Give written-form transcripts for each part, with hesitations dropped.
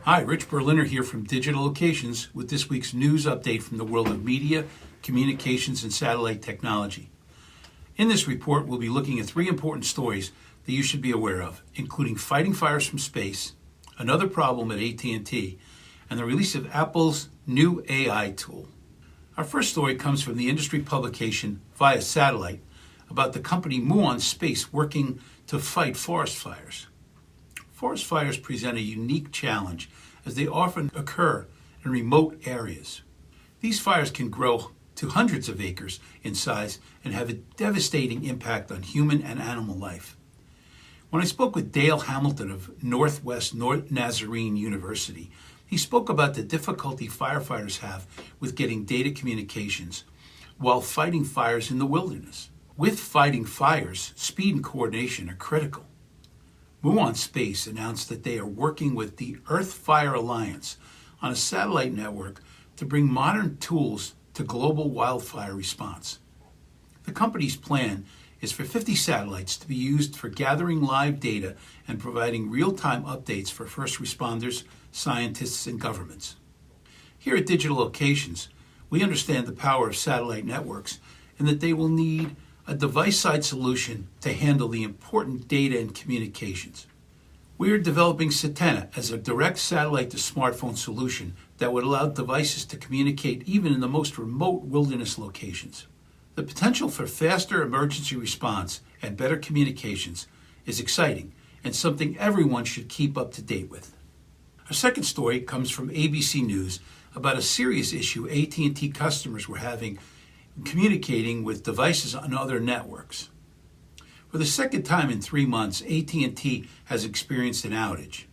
Hi, Rich Berliner here from Digital Locations with this week's news update from the world of media, communications, and satellite technology. In this report, we'll be looking at three important stories that you should be aware of, including fighting fires from space, another problem at AT&T, and the release of Apple's new AI tool. Our first story comes from the industry publication Via Satellite about the company Muon Space working to fight forest fires. Forest fires present a unique challenge as they often occur in remote areas. These fires can grow to hundreds of acres in size and have a devastating impact on human and animal life. When I spoke with Dale Hamilton of Northwest Nazarene University, he spoke about the difficulty firefighters have with getting data communications while fighting fires in the wilderness. With fighting fires, speed and coordination are critical. Muon Space announced that they are working with the Earth Fire Alliance on a satellite network to bring modern tools to global wildfire response. The company's plan is for 50 satellites to be used for gathering live data and providing real-time updates for first responders, scientists, and governments. Here at Digital Locations, we understand the power of satellite networks and that they will need a device-side solution to handle the important data and communications. We are developing Satena as a direct satellite-to-smartphone solution that would allow devices to communicate even in the most remote wilderness locations. The potential for faster emergency response and better communications is exciting and something everyone should keep up to date with. Our second story comes from ABC News about a serious issue AT&T customers were having communicating with devices on other networks. For the second time in 3 months, AT&T has experienced an outage.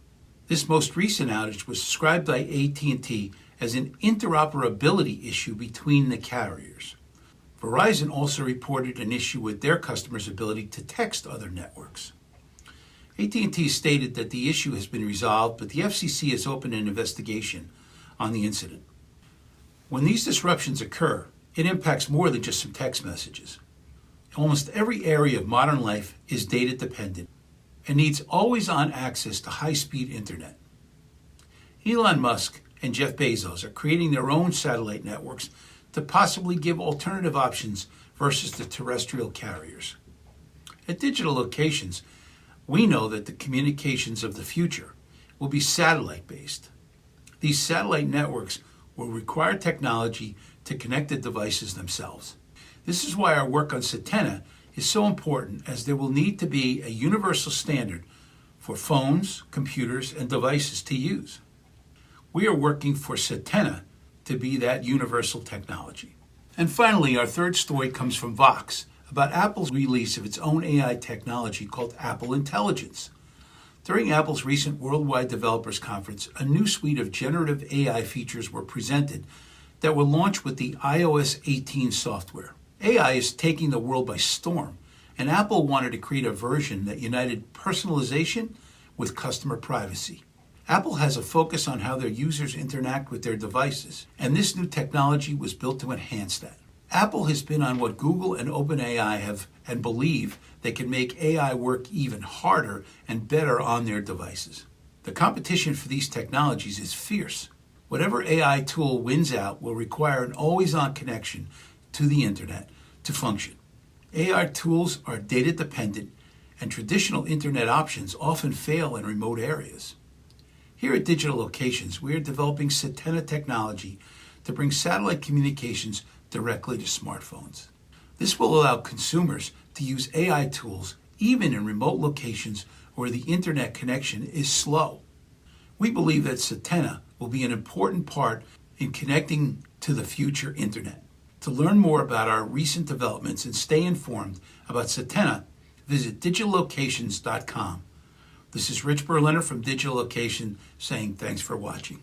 This most recent outage was described by AT&T as an interoperability issue between the carriers. Verizon also reported an issue with their customers' ability to text other networks. AT&T stated that the issue has been resolved, but the FCC has opened an investigation on the incident. When these disruptions occur, it impacts more than just some text messages. Almost every area of modern life is data dependent and needs always-on access to high-speed internet. Elon Musk and Jeff Bezos are creating their own satellite networks to possibly give alternative options versus the terrestrial carriers. At Digital Locations, we know that the communications of the future will be satellite-based. These satellite networks will require technology to connect the devices themselves. This is why our work on Satena is so important, as there will need to be a universal standard for phones, computers, and devices to use. We are working for Satena to be that universal technology. And finally, our third story comes from Vox about Apple's release of its own AI technology called Apple Intelligence. During Apple's recent Worldwide Developers Conference, a new suite of generative AI features were presented that will launch with the iOS 18 software. AI is taking the world by storm, and Apple wanted to create a version that united personalization with customer privacy. Apple has a focus on how their users interact with their devices, and this new technology was built to enhance that. Apple has been on what Google and OpenAI have and believe they can make AI work even harder and better on their devices. The competition for these technologies is fierce. Whatever AI tool wins out will require an always-on connection to the internet to function. AI tools are data dependent, and traditional internet options often fail in remote areas. Here at Digital Locations, we are developing Satena technology to bring satellite communications directly to smartphones. This will allow consumers to use AI tools even in remote locations where the internet connection is slow. We believe that Satena will be an important part in connecting to the future internet. To learn more about our recent developments and stay informed about Satena, visit digitallocations.com. This is Rich Berliner from Digital Location saying thanks for watching.